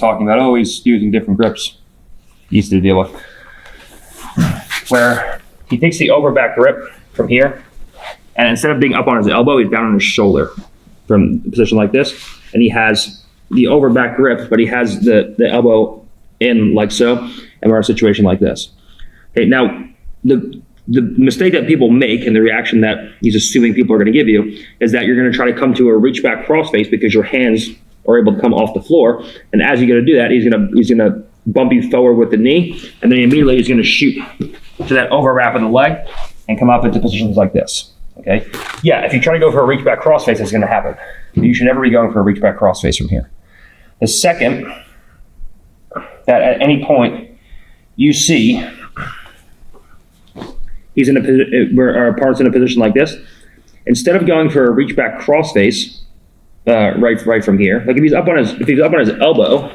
talking about, oh, he's using different grips he used to deal with. Where he takes the overback grip from here, and instead of being up on his elbow, he's down on his shoulder from a position like this, and he has the overback grip, but he has the elbow in like so, and we're in a situation like this. Okay, now the mistake that people make and the reaction that he's assuming people are going to give you is that you're going to try to come to a reach back crossface because your hands are able to come off the floor, and as you go to do that, he's going to bump you forward with the knee, and then immediately he's going to shoot to that overwrap of the leg and come up into positions like this. Okay, yeah, if you try to go for a reach back crossface, it's going to happen. But you should never be going for a reach back crossface from here. The second that at any point you see he's in a position where our opponent's in a position like this, instead of going for a reach back crossface right from here, like if he's up on his elbow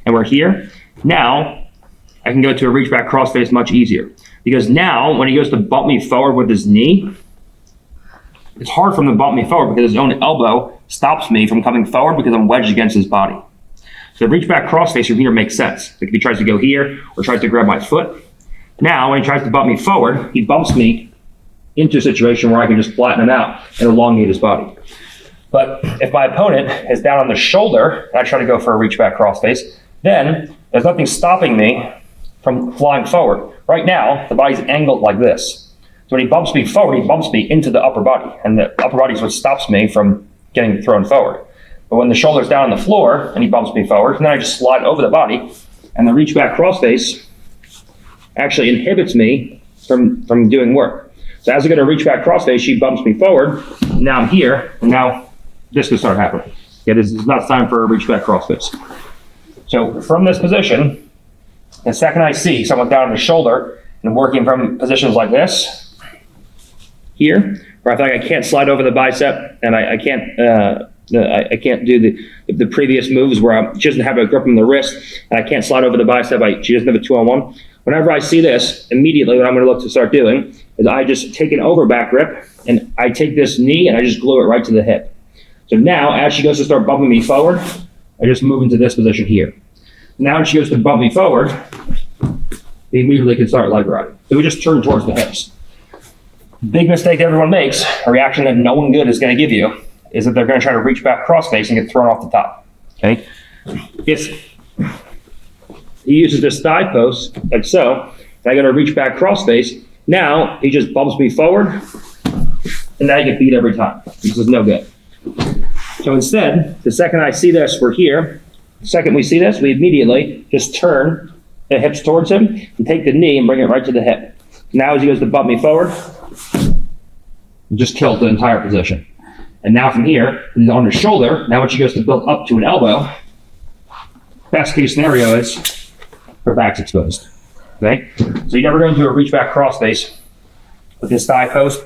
and we're here, now I can go to a reach back crossface much easier, because now when he goes to bump me forward with his knee, it's hard for him to bump me forward because his own elbow stops me from coming forward because I'm wedged against his body. So the reach back crossface from here makes sense. Like if he tries to go here or tries to grab my foot, now when he tries to bump me forward, he bumps me into a situation where I can just flatten him out and elongate his body. But if my opponent is down on the shoulder and I try to go for a reach back crossface, then there's nothing stopping me from flying forward. Right now, the body's angled like this. So when he bumps me forward, he bumps me into the upper body, and the upper body is what stops me from getting thrown forward. But when the shoulder's down on the floor and he bumps me forward, then I just slide over the body, and the reach back crossface actually inhibits me from doing work. So as I go to reach back crossface, she bumps me forward, now I'm here, and now this can start happening. Yeah, this is not time for a reach back crossface. So from this position, the second I see someone down on the shoulder and working from positions like this, here, where I feel like I can't slide over the bicep and I can't do the previous moves where she doesn't have a grip on the wrist and I can't slide over the bicep, she doesn't have a 2-on-1. Whenever I see this, immediately what I'm going to look to start doing is I just take an overback grip and I take this knee and I just glue it right to the hip. So now, as she goes to start bumping me forward, I just move into this position here. Now when she goes to bump me forward, they immediately can start leg riding. So we just turn towards the hips. Big mistake everyone makes, a reaction that no one good is going to give you, is that they're going to try to reach back crossface and get thrown off the top. Okay? If he uses this thigh post, like so, and I go to reach back crossface, now he just bumps me forward, and now I get beat every time. This is no good. So instead, the second I see this, we're here. The second we see this, we immediately just turn the hips towards him and take the knee and bring it right to the hip. Now as he goes to bump me forward, just kills the entire position. And now from here, he's on his shoulder. Now when she goes to build up to an elbow, best case scenario is her back's exposed. Okay? So you never go into a reach back crossface with this thigh post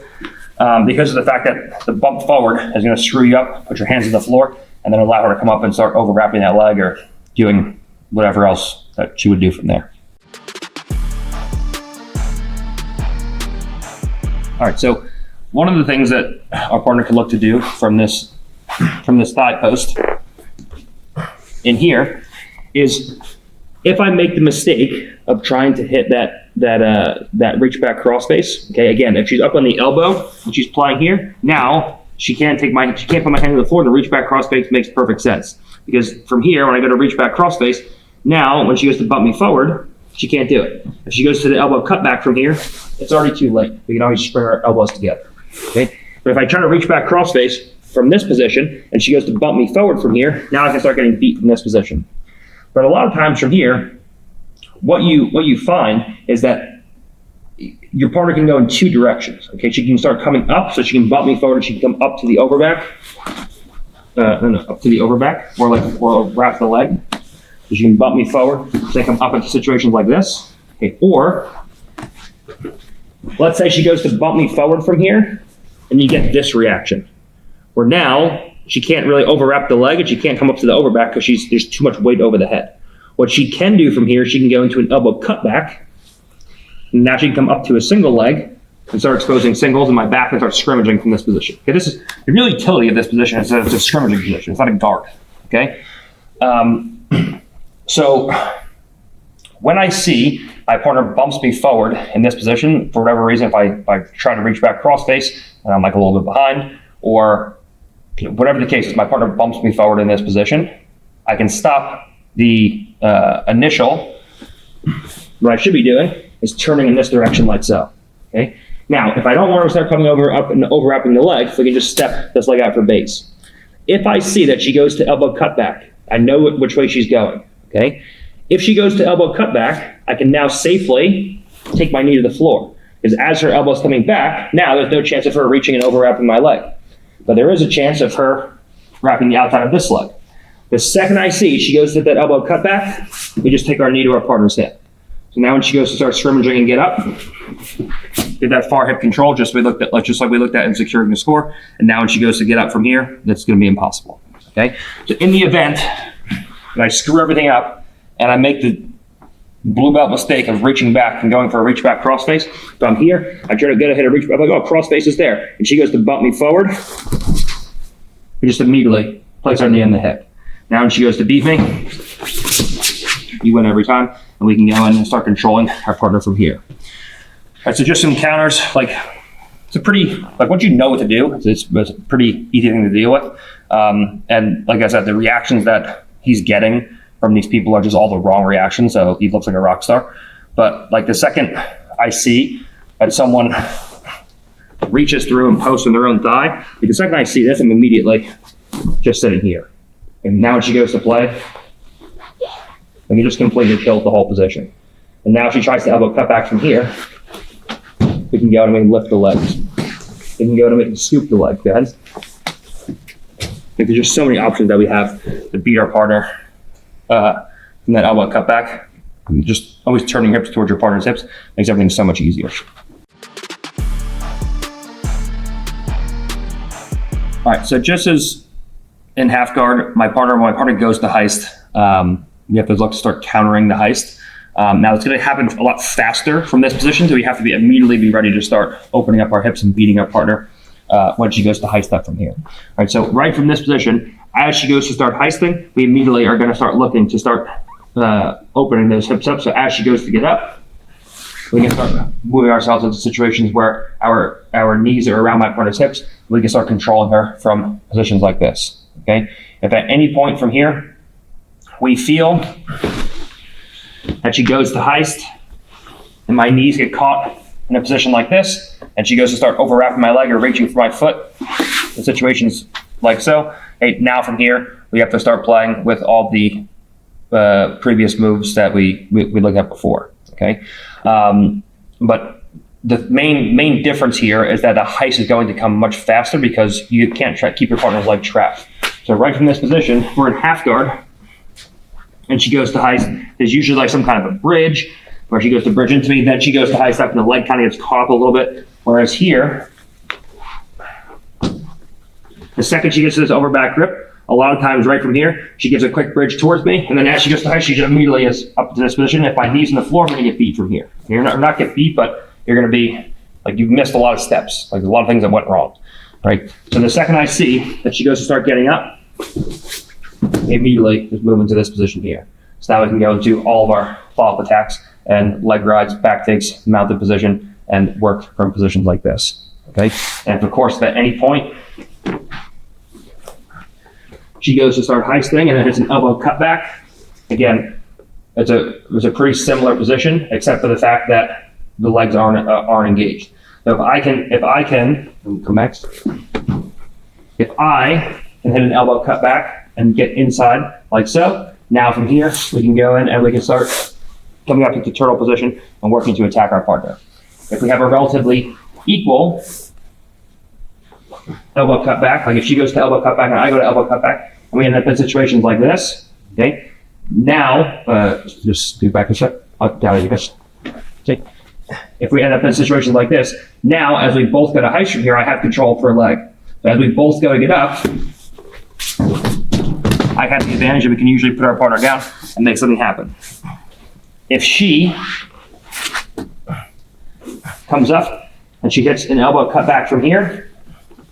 because of the fact that the bump forward is going to screw you up, put your hands on the floor, and then allow her to come up and start overwrapping that leg or doing whatever else that she would do from there. All right, so one of the things that our partner can look to do from this thigh post in here is, if I make the mistake of trying to hit that reach back crossface, okay, again, if she's up on the elbow and she's plying here, now she can't put my hand on the floor. The reach back crossface makes perfect sense, because from here, when I go to reach back crossface, now when she goes to bump me forward, she can't do it. If she goes to the elbow cutback from here, it's already too late. We can always bring our elbows together. Okay? But if I try to reach back crossface from this position and she goes to bump me forward from here, now I can start getting beat from this position. But a lot of times from here, what you find is that your partner can go in two directions. Okay, she can start coming up, so she can bump me forward, and she can come up to the overback. Up to the overback, or wrap the leg. So she can bump me forward, so I come up into situations like this. Okay, or let's say she goes to bump me forward from here, and you get this reaction, where now she can't really overwrap the leg and she can't come up to the overback because there's too much weight over the head. What she can do from here, she can go into an elbow cutback, and now she can come up to a single leg and start exposing singles, and my back and start scrimmaging from this position. Okay, this is the real utility of this position. It's a scrimmaging position. It's not a guard. Okay, So when I see my partner bumps me forward in this position, for whatever reason, if I try to reach back cross face and I'm like a little bit behind, or whatever the case is, my partner bumps me forward in this position, I can stop the initial. What I should be doing is turning in this direction like so. Okay. Now, if I don't want her to start coming up and overlapping the leg, we can just step this leg out for base. If I see that she goes to elbow cutback, I know which way she's going. Okay. If she goes to elbow cutback, I can now safely take my knee to the floor, because as her elbow's coming back, now there's no chance of her reaching and overwrapping my leg. But there is a chance of her wrapping the outside of this leg. The second I see she goes to that elbow cutback, we just take our knee to our partner's hip. So now when she goes to start scrimmaging and get up, get that far hip control, just like we looked at in securing the score. And now when she goes to get up from here, that's going to be impossible. Okay. So in the event that I screw everything up and I make the blue belt mistake of reaching back and going for a reach back cross face, if I'm here, I try to get a hit a reach back, I'm like, oh, cross face is there, and she goes to bump me forward, we just immediately place our knee in the hip. Now when she goes to beat me, you win every time, and we can go in and start controlling our partner from here. All right, so just some counters. Like, it's a pretty, like, once you know what to do, it's a pretty easy thing to deal with. And like I said, the reactions that he's getting from these people are just all the wrong reactions, so he looks like a rock star. But like the second I see that someone reaches through and posts on their own thigh, like the second I see this, I'm immediately just sitting here. And now when she goes to play, we can just completely kill the whole position. And now if she tries to elbow cut back from here, we can go and we can lift the legs. We can go and we can scoop the leg, guys. Like, there's just so many options that we have to beat our partner from that elbow cut back. Just always turning hips towards your partner's hips makes everything so much easier. All right, so just as in half guard, my partner goes to heist. We have to look to start countering the heist. Now it's going to happen a lot faster from this position, so we have to immediately be ready to start opening up our hips and beating our partner when she goes to heist up from here. All right, so right from this position, as she goes to start heisting, we immediately are going to start looking to start opening those hips up. So as she goes to get up, we can start moving ourselves into situations where our knees are around my partner's hips. We can start controlling her from positions like this. Okay. If at any point from here we feel that she goes to heist and my knees get caught in a position like this, and she goes to start overwrapping my leg or reaching for my foot in situations like so, hey, now from here we have to start playing with all the previous moves that we looked at before. Okay, but the main difference here is that the heist is going to come much faster because you can't keep your partner's leg trapped. So right from this position, we're in half guard, and she goes to heist. There's usually like some kind of a bridge where she goes to bridge into me, then she goes to heist up and the leg kind of gets caught up a little bit. Whereas here, the second she gets to this over back grip, a lot of times right from here, she gives a quick bridge towards me, and then as she goes to heist, she just immediately is up to this position. If my knee's on the floor, I'm gonna get beat from here. You're not get beat, but you're gonna be, like, you've missed a lot of steps. Like, there's a lot of things that went wrong, right? So the second I see that she goes to start getting up, immediately just move into this position here. So now we can go into all of our follow-up attacks and leg rides, back takes, mounted position, and work from positions like this, okay? And of course, at any point, she goes to start heisting and then hits an elbow cut back. Again, it's a pretty similar position, except for the fact that the legs aren't engaged. So if I can come back. If I can hit an elbow cut back and get inside like so, now from here we can go in and we can start coming up into turtle position and working to attack our partner. If we have a relatively equal elbow cut back, like if she goes to elbow cut back and I go to elbow cut back, and we end up in situations like this, okay? Now, just do back a step, down like this, okay? If we end up in situations like this, now as we both go to heist from here, I have control per leg. So as we both go to get up, I have the advantage that we can usually put our partner down and make something happen. If she comes up and she hits an elbow cut back from here,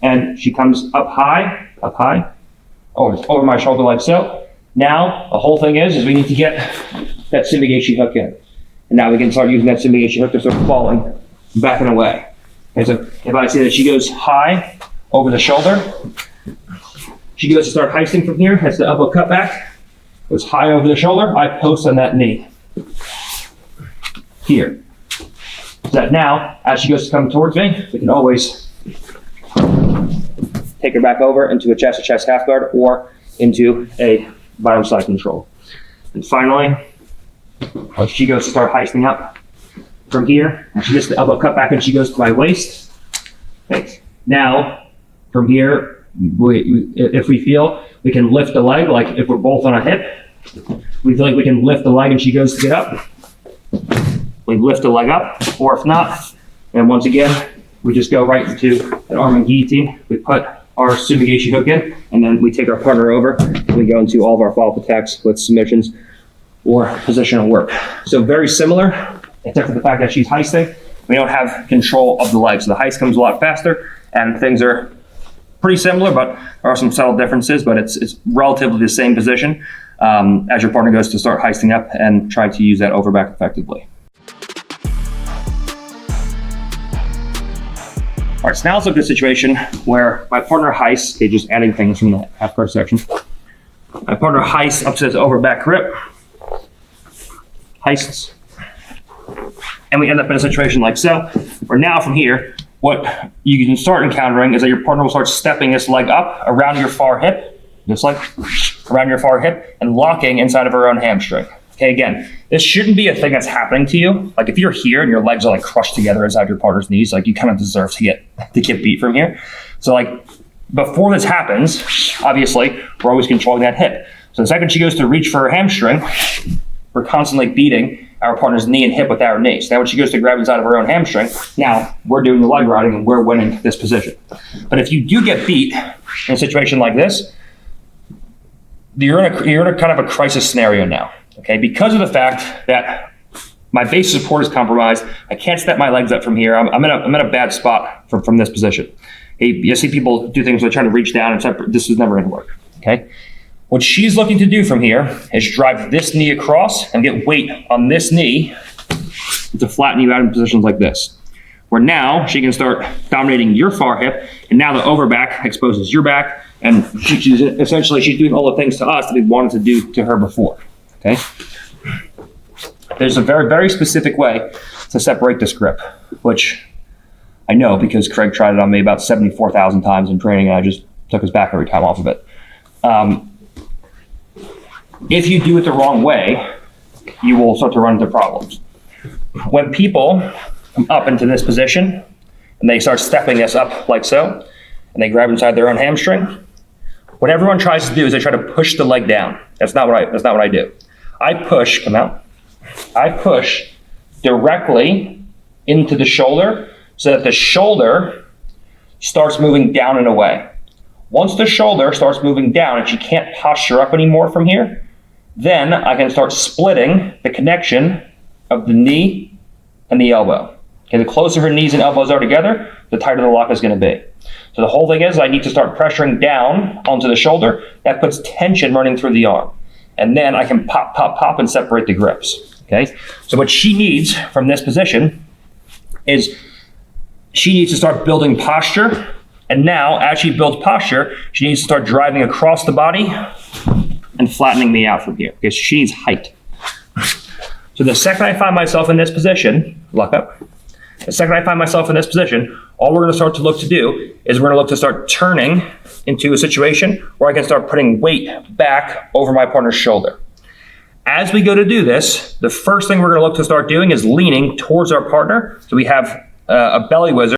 and she comes up high, over my shoulder like so, Now, the whole thing is we need to get that Sumigachi hook in. And now we can start using that Sumigachi hook to start falling back and away. Okay, so if I say that she goes high over the shoulder, she goes to start heisting from here, that's the elbow cut back, goes high over the shoulder, I post on that knee. Here. So that now, as she goes to come towards me, we can always take her back over into a chest-to-chest half guard or into a bottom side control. And finally, she goes to start heisting up from here, and she gets the elbow cut back and she goes to my waist. Okay. Now, from here, if we feel we can lift the leg, like if we're both on a hip, we feel like we can lift the leg and she goes to get up. We lift the leg up, or if not, and once again, we just go right into an arm and guillotine. We put our Sumigachi hook in, and then we take our partner over, and we go into all of our follow-up attacks with submissions or positional work. So very similar, except for the fact that she's heisting. We don't have control of the leg, so the heist comes a lot faster, and things are pretty similar, but there are some subtle differences, but it's relatively the same position as your partner goes to start heisting up and try to use that overback effectively. All right, so now let's look at a situation where my partner heists, okay, just adding things from the half guard section. My partner heists up to this overback grip, heists, and we end up in a situation like so, where now from here, what you can start encountering is that your partner will start stepping this leg up around your far hip, just like around your far hip, and locking inside of her own hamstring. Okay, again, this shouldn't be a thing that's happening to you. Like if you're here and your legs are like crushed together inside your partner's knees, like you kind of deserve to get beat from here. So like before this happens, obviously we're always controlling that hip. So the second she goes to reach for her hamstring, we're constantly beating our partner's knee and hip with our knee. So now when she goes to grab inside of her own hamstring, now we're doing the leg riding and we're winning this position. But if you do get beat in a situation like this, you're in a kind of a crisis scenario now. Okay, because of the fact that my base support is compromised, I can't step my legs up from here. I'm in a bad spot from this position. Okay, you see people do things like trying to reach down and separate. This is never going to work. Okay, what she's looking to do from here is drive this knee across and get weight on this knee to flatten you out in positions like this, where now she can start dominating your far hip, and now the overback exposes your back, and she's doing all the things to us that we wanted to do to her before. Okay. There's a very, very specific way to separate this grip, which I know because Craig tried it on me about 74,000 times in training, and I just took his back every time off of it. If you do it the wrong way, you will start to run into problems. When people come up into this position and they start stepping this up like so, and they grab inside their own hamstring, what everyone tries to do is they try to push the leg down. That's not what I do. I push, come out. I push directly into the shoulder so that the shoulder starts moving down and away. Once the shoulder starts moving down and she can't posture up anymore from here, then I can start splitting the connection of the knee and the elbow. Okay, the closer her knees and elbows are together, the tighter the lock is going to be. So the whole thing is I need to start pressuring down onto the shoulder. That puts tension running through the arm. And then I can pop, pop, pop and separate the grips. Okay? So what she needs from this position is she needs to start building posture. And now, as she builds posture, she needs to start driving across the body and flattening me out from here. Okay, so she needs height. So the second I find myself in this position, lock up. The second I find myself in this position, all we're going to start to look to do is we're going to look to start turning into a situation where I can start putting weight back over my partner's shoulder. As we go to do this, the first thing we're going to look to start doing is leaning towards our partner. So we have a belly wizard.